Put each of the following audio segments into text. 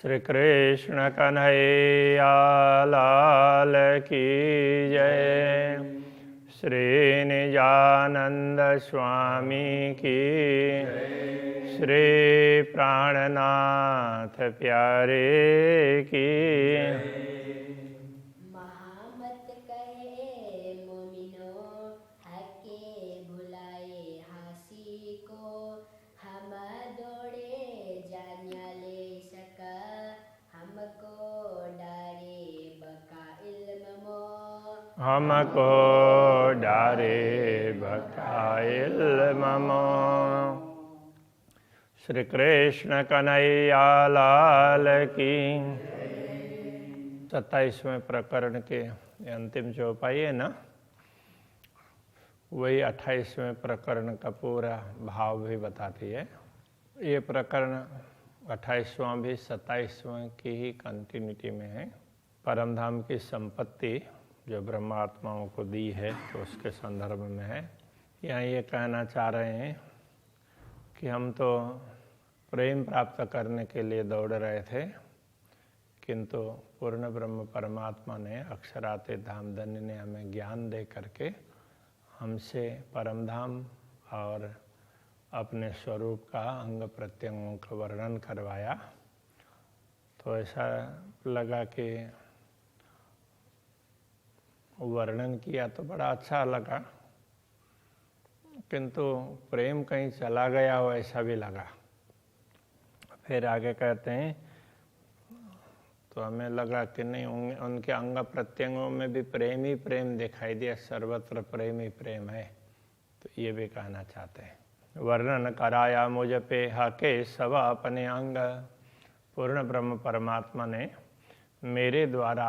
श्री कृष्ण कन्हैया लाल की जय। श्री निजानंद स्वामी की श्री प्राणनाथ प्यारे की। महामत कहे मोमिनो हके भुलाए हासी को, हम दौड़े जान्याले सका हमको डारे बका इल्म मो। हमको डारे बका इल्म मो। श्री कृष्ण कन्हैया लाल की। 27वें प्रकरण के अंतिम चौपाई है ना, वही 28वें प्रकरण का पूरा भाव भी बताती है। ये प्रकरण 28वां भी 27वें की ही कंटिन्यूटी में है। परमधाम की संपत्ति जो ब्रह्मात्माओं को दी है तो उसके संदर्भ में है। यहाँ ये कहना चाह रहे हैं कि हम तो प्रेम प्राप्त करने के लिए दौड़ रहे थे, किंतु पूर्ण ब्रह्म परमात्मा ने अक्षराते धामधन्य ने हमें ज्ञान दे करके हमसे परमधाम और अपने स्वरूप का अंग प्रत्यंगों का वर्णन करवाया। तो ऐसा लगा कि वर्णन किया तो बड़ा अच्छा लगा, किंतु प्रेम कहीं चला गया हो ऐसा भी लगा। फिर आगे कहते हैं तो हमें लगा कि नहीं, उनके अंग प्रत्यंगों में भी प्रेम ही प्रेम दिखाई दिया, सर्वत्र प्रेम ही प्रेम है। तो ये भी कहना चाहते हैं। वर्णन कराया मुझ पे हके सब अपने अंग। पूर्ण ब्रह्म परमात्मा ने मेरे द्वारा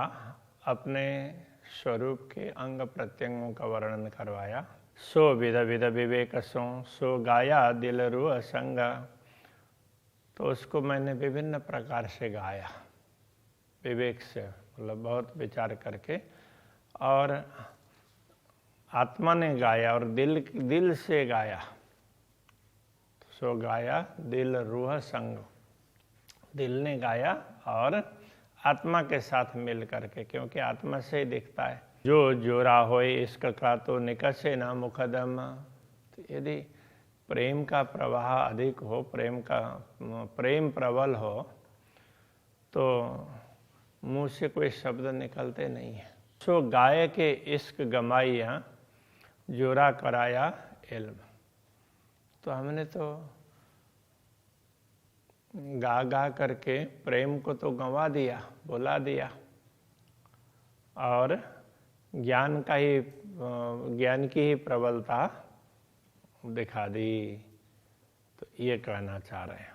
अपने स्वरूप के अंग प्रत्यंगों का वर्णन करवाया। सो विध विध विवेक सो गाया दिल रूह संग। तो उसको मैंने विभिन्न प्रकार से गाया, विवेक से मतलब बहुत विचार करके, और आत्मा ने गाया और दिल से गाया। सो गाया दिल रूह संग, दिल ने गाया और आत्मा के साथ मिल करके, क्योंकि आत्मा से ही दिखता है। जो जोरा होए इश्क का तो निकसे ना मुकदम। तो यदि प्रेम का प्रवाह अधिक हो, प्रेम प्रबल हो, तो मुंह से कोई शब्द निकलते नहीं है। सो गाय के इश्क गमाइया जोरा कराया इल्म। तो हमने तो गा गा करके प्रेम को तो गंवा दिया, बुला दिया, और ज्ञान की ही प्रबलता दिखा दी। तो ये कहना चाह रहे हैं।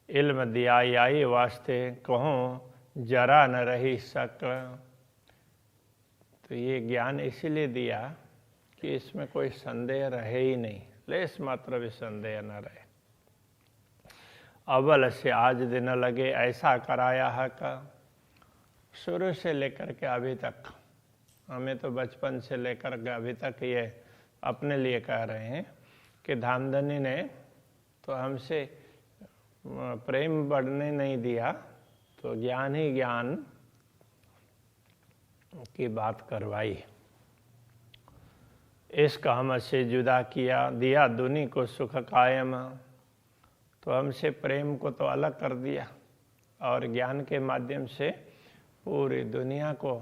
इल्म दिया आई वास्ते कहूँ जरा न रही शक। तो ये ज्ञान इसीलिए दिया कि इसमें कोई संदेह रहे ही नहीं, लेस मात्र भी संदेह न रहे। अव्वल से आज दिन लगे ऐसा कराया है का। शुरू से लेकर के अभी तक, हमें तो बचपन से लेकर के अभी तक ये अपने लिए कह रहे हैं कि धामधनी ने तो हमसे प्रेम बढ़ने नहीं दिया, तो ज्ञान ही ज्ञान की बात करवाई। इश्क हमसे जुदा किया दिया दुनी को सुख कायम। तो हमसे प्रेम को तो अलग कर दिया और ज्ञान के माध्यम से पूरी दुनिया को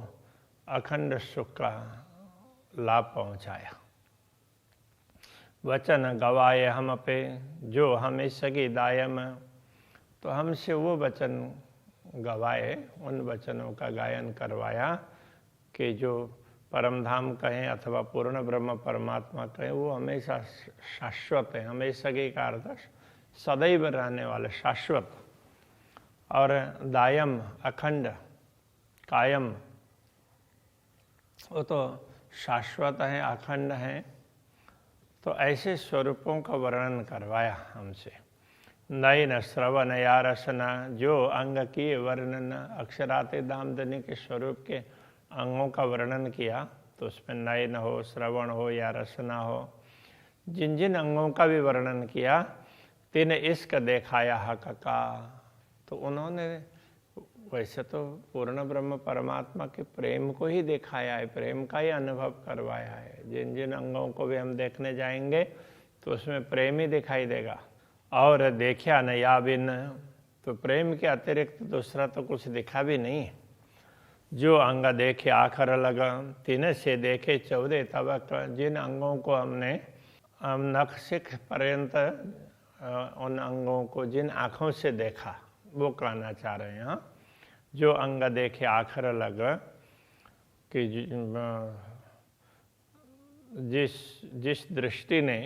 अखंड सुख का लाभ पहुंचाया। वचन गवाए हम पे जो हमें सगी दायम। तो हमसे वो वचन गवाए, उन वचनों का गायन करवाया कि जो परमधाम कहें अथवा पूर्ण ब्रह्म परमात्मा कहें, वो हमेशा शाश्वत है। हमेशा के का अर्थ सदैव रहने वाले, शाश्वत, और दायम अखंड, कायम, वो तो शाश्वत है, अखंड है। तो ऐसे स्वरूपों का वर्णन करवाया हमसे। नयन श्रवण या रसना जो अंग की वर्णन। अक्षराते दामधनी के स्वरूप के अंगों का वर्णन किया, तो उसमें नयन हो, श्रवण हो या रसना हो, जिन जिन अंगों का भी वर्णन किया, तिन इश्क देखाया हक का। तो उन्होंने वैसे तो पूर्ण ब्रह्म परमात्मा के प्रेम को ही दिखाया है, प्रेम का ही अनुभव करवाया है। जिन जिन अंगों को भी हम देखने जाएंगे तो उसमें प्रेम ही दिखाई देगा। और देखा न या बिन, तो प्रेम के अतिरिक्त दूसरा तो कुछ दिखा भी नहीं। जो अंग देखे आखर लगा, तीन से देखे 14 तबक। जिन अंगों को हमने नख शिख पर्यंत उन अंगों को जिन आँखों से देखा, वो कहना चाह रहे हैं। हाँ, जो अंग देखे आखर लगा कि जिस दृष्टि ने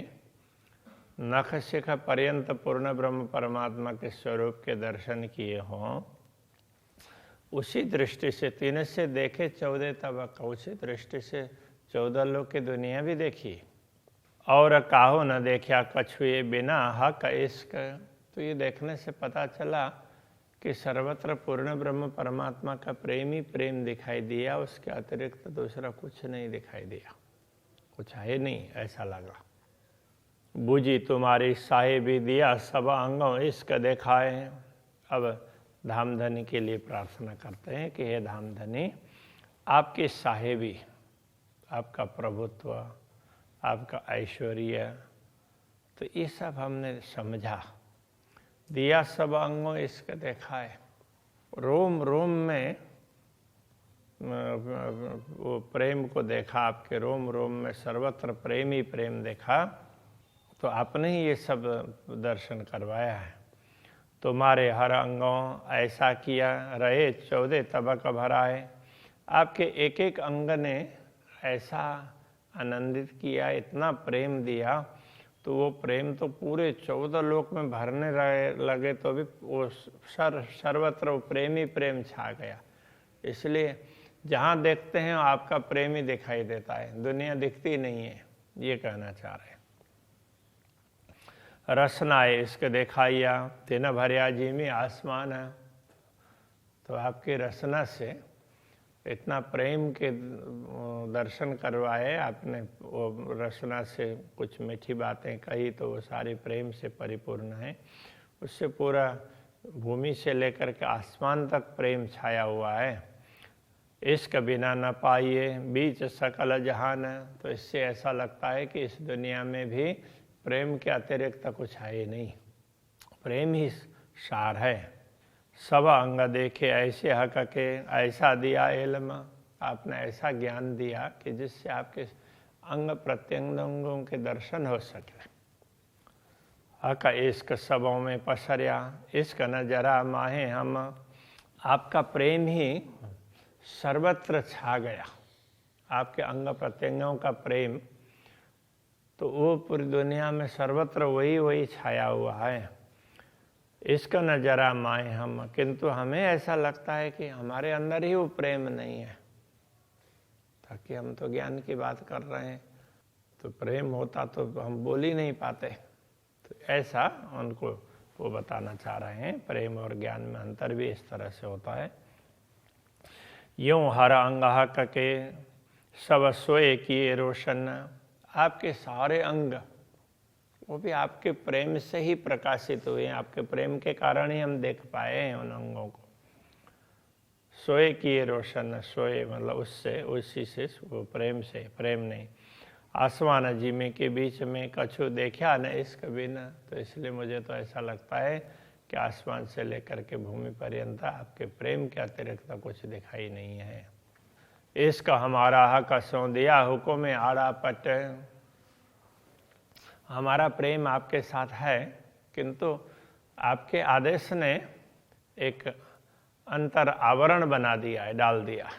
नख शिख पर्यंत पूर्ण ब्रह्म परमात्मा के स्वरूप के दर्शन किए हों, उसी दृष्टि से 3 से देखे 14 तबक, उसी दृष्टि से 14 लोक की दुनिया भी देखी। और काहो न देखा कछुए बिना हक इश्क। तो ये देखने से पता चला कि सर्वत्र पूर्ण ब्रह्म परमात्मा का प्रेम ही प्रेम दिखाई दिया, उसके अतिरिक्त दूसरा कुछ नहीं दिखाई दिया, कुछ है नहीं, ऐसा लगा। बूझी तुम्हारी साहेबी दिया सब अंगों इश्क दिखाए। अब धामधनी के लिए प्रार्थना करते हैं कि हे धामधनी, आपकी साहेबी, आपका प्रभुत्व, आपका ऐश्वर्य, तो ये सब हमने समझा। दिया सब अंगों इसका देखा है, रोम रोम में वो प्रेम को देखा, आपके रोम रोम में सर्वत्र प्रेम ही प्रेम देखा। तो आपने ही ये सब दर्शन करवाया है। तुम्हारे हर अंगों ऐसा किया रहे 14 तबक भराए। आपके एक एक अंग ने ऐसा आनंदित किया, इतना प्रेम दिया, तो वो प्रेम तो पूरे 14 लोक में भरने लगे, तो भी वो सर्वत्र वो प्रेम ही प्रेम छा गया। इसलिए जहाँ देखते हैं आपका प्रेम ही दिखाई देता है, दुनिया दिखती नहीं है, ये कहना चाह रहे हैं। रसनाए इसके दिखाइया तीन भरिया जी में आसमान है। तो आपकी रसना से इतना प्रेम के दर्शन करवाए आपने, वो रसना से कुछ मीठी बातें कही तो वो सारी प्रेम से परिपूर्ण है। उससे पूरा भूमि से लेकर के आसमान तक प्रेम छाया हुआ है। इश्क बिना न पाइए बीच सकल जहान। तो इससे ऐसा लगता है कि इस दुनिया में भी प्रेम के अतिरिक्त कुछ है ही नहीं, प्रेम ही सार है। सब अंग देखे ऐसे हक के ऐसा दिया इल्म। आपने ऐसा ज्ञान दिया कि जिससे आपके अंग प्रत्यंगों के दर्शन हो सके। हक इश्क सबों में पसरिया, इश्क न जरा माहे हम। आपका प्रेम ही सर्वत्र छा गया, आपके अंग प्रत्यंगों का प्रेम, तो वो पूरी दुनिया में सर्वत्र वही छाया हुआ है। इसका न जरा माए हम, किंतु हमें ऐसा लगता है कि हमारे अंदर ही वो प्रेम नहीं है। ताकि हम तो ज्ञान की बात कर रहे हैं, तो प्रेम होता तो हम बोल ही नहीं पाते। तो ऐसा उनको वो बताना चाह रहे हैं, प्रेम और ज्ञान में अंतर भी इस तरह से होता है। यूं हर अंग हक के सब सोए किए रोशन। आपके सारे अंग वो भी आपके प्रेम से ही प्रकाशित हुए हैं, आपके प्रेम के कारण ही हम देख पाए हैं उन अंगों को। सोए किए रोशन, सोए मतलब उससे, उसी से, वो प्रेम से, प्रेम नहीं। आसमान जिमी के बीच में कछु देखा न इश्क बिना। तो इसलिए मुझे तो ऐसा लगता है कि आसमान से लेकर के भूमि पर्यंत आपके प्रेम के अतिरिक्त कुछ दिखाई नहीं है। इश्क हमारा हक सो दिया हुक्म आड़ा पट। हमारा प्रेम आपके साथ है, किंतु आपके आदेश ने एक अंतर आवरण बना दिया है, डाल दिया।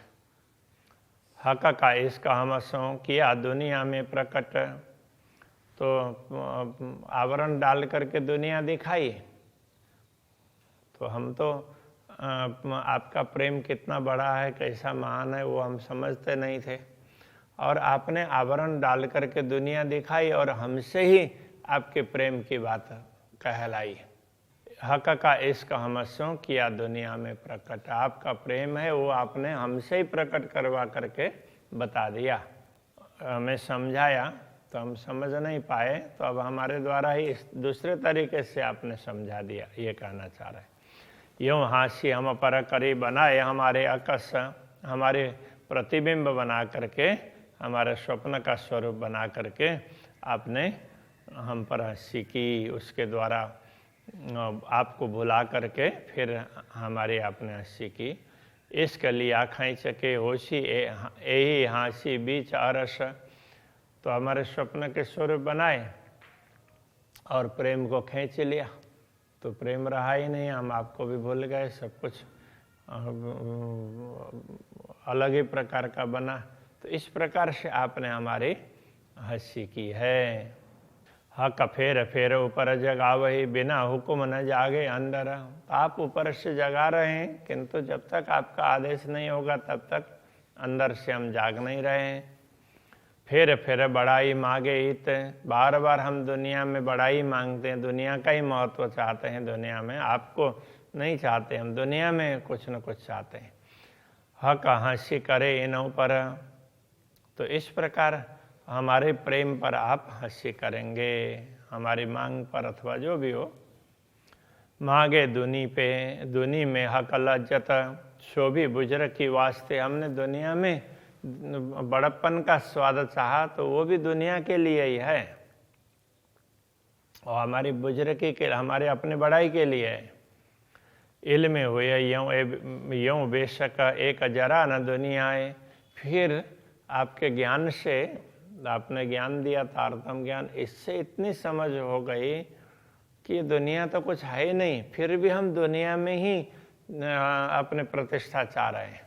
हक का इश्क हम सो किया दुनिया में प्रकट। तो आवरण डाल करके दुनिया दिखाई, तो हम तो आपका प्रेम कितना बड़ा है, कैसा महान है, वो हम समझते नहीं थे। और आपने आवरण डाल करके दुनिया दिखाई और हमसे ही आपके प्रेम की बात कहलाई। हक का इश्क हमसों किया दुनिया में प्रकट। आपका प्रेम है वो आपने हमसे ही प्रकट करवा करके बता दिया, हमें समझाया, तो हम समझ नहीं पाए, तो अब हमारे द्वारा ही इस दूसरे तरीके से आपने समझा दिया, ये कहना चाह रहे हैं। यूँ हास्य हम पर करी बनाए हमारे अकस, हमारे प्रतिबिंब बना करके, हमारे स्वप्न का स्वरूप बना करके आपने हम पर हंसी की, उसके द्वारा आपको भुला करके फिर हमारी आपने हंसी की। इसके लिए आँखें चके होशी यही हंसी बीच अरस, तो हमारे स्वप्न के स्वरूप बनाए और प्रेम को खींच लिया, तो प्रेम रहा ही नहीं, हम आपको भी भूल गए, सब कुछ अलग ही प्रकार का बना। तो इस प्रकार से आपने हमारी हंसी की है। हक फेर फेर ऊपर जगा वही बिना हुक्म न जागे अंदर, आप ऊपर से जगा रहे हैं किंतु जब तक आपका आदेश नहीं होगा तब तक अंदर से हम जाग नहीं रहे हैं। फिर फिर बड़ाई मांगे इत, बार बार हम दुनिया में बड़ाई मांगते हैं, दुनिया का ही महत्व चाहते हैं, दुनिया में आपको नहीं चाहते, हम दुनिया में कुछ न कुछ चाहते हैं। हक हंसी करे इन्हों पर, तो इस प्रकार हमारे प्रेम पर आप हंसी करेंगे, हमारी मांग पर अथवा जो भी हो। मांगे दुनी पे दुनी में हक लज्जत, शोभी बुजुर्ग की वास्ते, हमने दुनिया में बड़प्पन का स्वाद चाहा तो वो भी दुनिया के लिए ही है, और हमारी बुजुर्गी के, हमारे अपने बड़ाई के लिए है। इल्म हुए यूँ बेशक एक जरा न दुनियाए, फिर आपके ज्ञान से, आपने ज्ञान दिया तारतम ज्ञान, इससे इतनी समझ हो गई कि दुनिया तो कुछ है ही नहीं, फिर भी हम दुनिया में ही अपने प्रतिष्ठा चाह रहे हैं,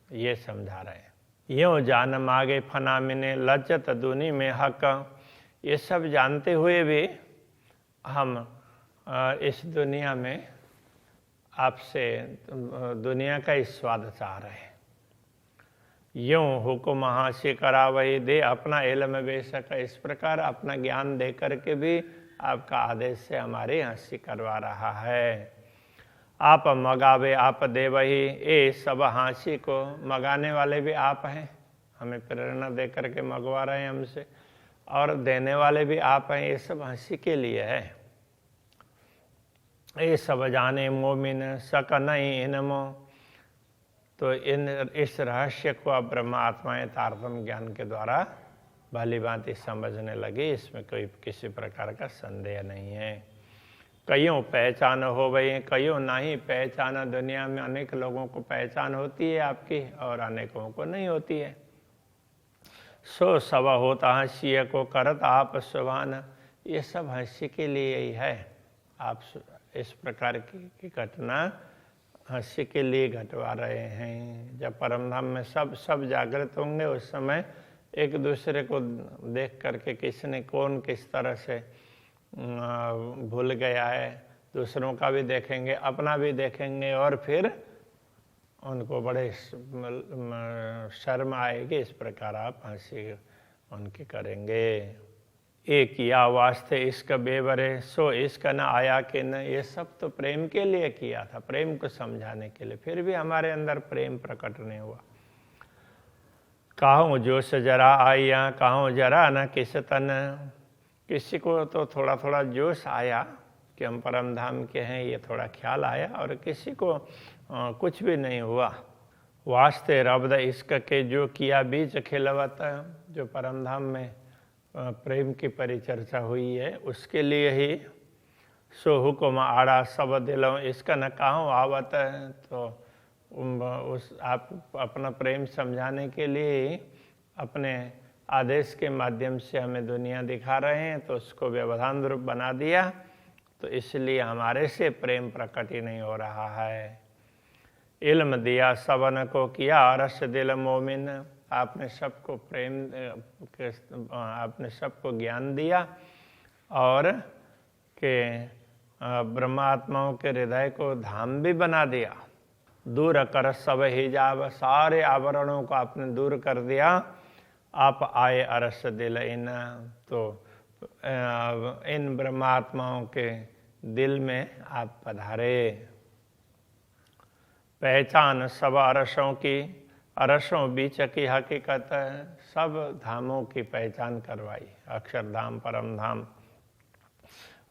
ये समझा रहे हैं। यूँ जान मागे फना मिने लज्जत दुनी में हक, ये सब जानते हुए भी हम इस दुनिया में आपसे दुनिया का ही स्वाद चाह रहे हैं। यूँ हुक्म हासिल करा वही दे अपना इल्म बेशक, इस प्रकार अपना ज्ञान दे करके भी आपका आदेश से हमारी हंसी करवा रहा है। आप मगावे आप दे वही, ये सब हंसी को मगाने वाले भी आप हैं, हमें प्रेरणा दे करके मंगवा रहे हैं हमसे, और देने वाले भी आप हैं, ये सब हंसी के लिए है। ये सब जाने मोमिन सक नहीं इनमो, तो इस रहस्य को अब ब्रह्म आत्माएं तारतम्य ज्ञान के द्वारा भली भांति समझने लगी, इसमें कोई किसी प्रकार का संदेह नहीं है। कईयों पहचान हो गई, कईयों नहीं पहचाना, दुनिया में अनेक लोगों को पहचान होती है आपकी और अनेकों को नहीं होती है। सो सब होता हंसी को करत आप सुभान, ये सब हंसी के लिए ही है। आप इस प्रकार की घटना हंसी के लिए घटवा रहे हैं। जब परमधाम में सब जागृत होंगे, उस समय एक दूसरे को देख करके किसने कौन किस तरह से भूल गया है, दूसरों का भी देखेंगे, अपना भी देखेंगे, और फिर उनको बड़े शर्म आएगी। इस प्रकार आप हंसी उनकी करेंगे। एक या वास्ते इसका बेवरे सो इसका न आया कि न, ये सब तो प्रेम के लिए किया था, प्रेम को समझाने के लिए, फिर भी हमारे अंदर प्रेम प्रकट नहीं हुआ। कहूँ जोश जरा आया, कहूँ जरा न किस तन, किसी को तो थोड़ा थोड़ा जोश आया कि हम परम धाम के हैं, ये थोड़ा ख्याल आया, और किसी को कुछ भी नहीं हुआ। वास्ते रब्द इश्क के जो किया बीच खिलवत, जो परम धाम में प्रेम की परिचर्चा हुई है उसके लिए ही सो हुक्म आड़ा सब दिलों इसका न कहूँ आवत, तो उस आप अपना प्रेम समझाने के लिए अपने आदेश के माध्यम से हमें दुनिया दिखा रहे हैं, तो उसको व्यवधान रूप बना दिया, तो इसलिए हमारे से प्रेम प्रकट ही नहीं हो रहा है। इल्म दिया सबन को किया रस दिल मोमिन, आपने सबको प्रेम, आपने सबको ज्ञान दिया और के ब्रह्मात्माओं के हृदय को धाम भी बना दिया। दूर कर सब हिजाब, सारे आवरणों को आपने दूर कर दिया। आप आए अरस दिल इन, तो इन ब्रह्मात्माओं के दिल में आप पधारे। पहचान सब अरसों की, अरसों बीच की हकीकत, सब धामों की पहचान करवाई, अक्षरधाम परम धाम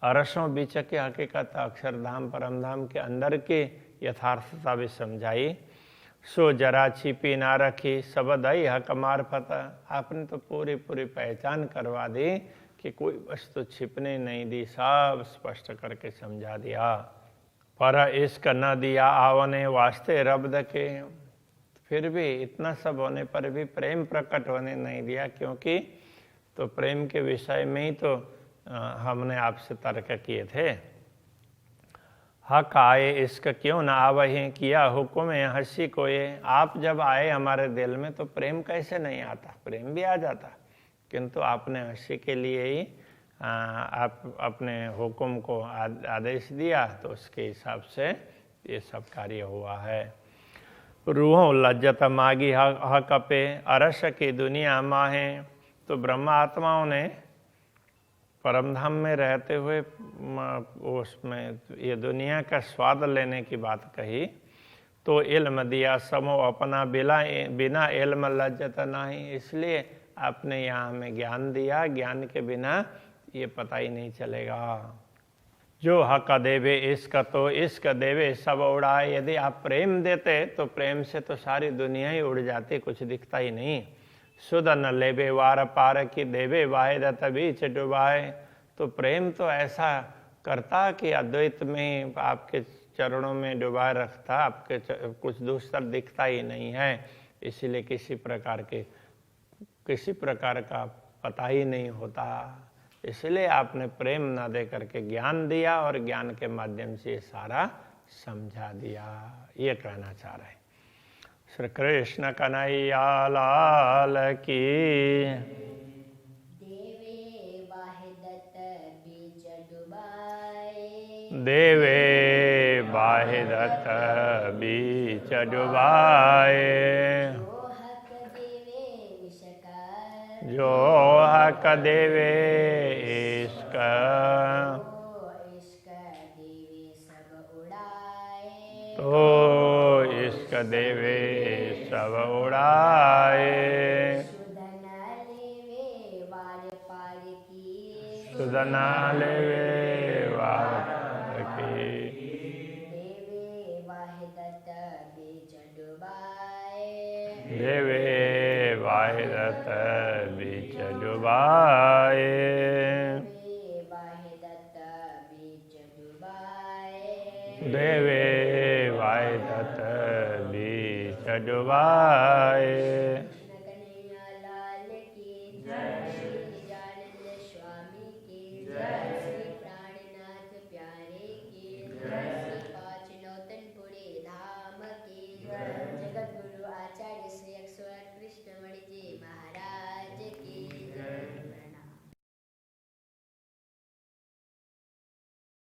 अरसों बीच की हकीकत अक्षरधाम परमधाम के अंदर की यथार्थता भी समझाई। सो जरा छिपी ना रखी सबदई हक मार्फत, आपने तो पूरी पूरी पहचान करवा दी कि कोई वस्तु छिपने नहीं दी, सब स्पष्ट करके समझा दिया। पर इश्क न दिया आवने वास्ते रब्द के, फिर भी इतना सब होने पर भी प्रेम प्रकट होने नहीं दिया, क्योंकि तो प्रेम के विषय में ही तो हमने आपसे तर्क किए थे। हक आए इश्क क्यों ना आवहे, किया हुक्म हंसी को ये, आप जब आए हमारे दिल में तो प्रेम कैसे नहीं आता, प्रेम भी आ जाता, किंतु आपने हंसी के लिए ही आप अपने हुक्म को आदेश दिया, तो उसके हिसाब से ये सब कार्य हुआ है। रूहों लज्जत मागी हक पे, अरस की दुनिया माहे, तो ब्रह्मा आत्माओं ने परमधाम में रहते हुए उसमें ये दुनिया का स्वाद लेने की बात कही, तो इल्म दिया समो अपना बिना इल्म लज्जत नहीं, इसलिए आपने यहाँ हमें ज्ञान दिया, ज्ञान के बिना ये पता ही नहीं चलेगा। जो हक देवे इश्क तो इश्क देवे सब उड़ाए, यदि आप प्रेम देते तो प्रेम से तो सारी दुनिया ही उड़ जाती, कुछ दिखता ही नहीं। सुध न लेबे वार पार की देवे वाहिदत बीच डुबाए, तो प्रेम तो ऐसा करता कि अद्वैत में आपके चरणों में डुबाए रखता, आपके कुछ दूसरा दिखता ही नहीं है, इसलिए किसी प्रकार का पता ही नहीं होता। इसलिए आपने प्रेम ना दे करके ज्ञान दिया और ज्ञान के माध्यम से सारा समझा दिया, ये कहना चाह रहे हैं। श्री कृष्ण कन्हैया लाल की। देवे वाहिदत बीच डुबाए, देवे वाहिदत बीच डुबाए, जो हक देवे इश्क, तो इश्क देवे सब उड़ाए, सुध न लेवे वार पार की, देवे वाहिदत बीच डुबाए, देवे वाहिदत बीच डुबाए, देवे वाहिदत बीच डुबाए।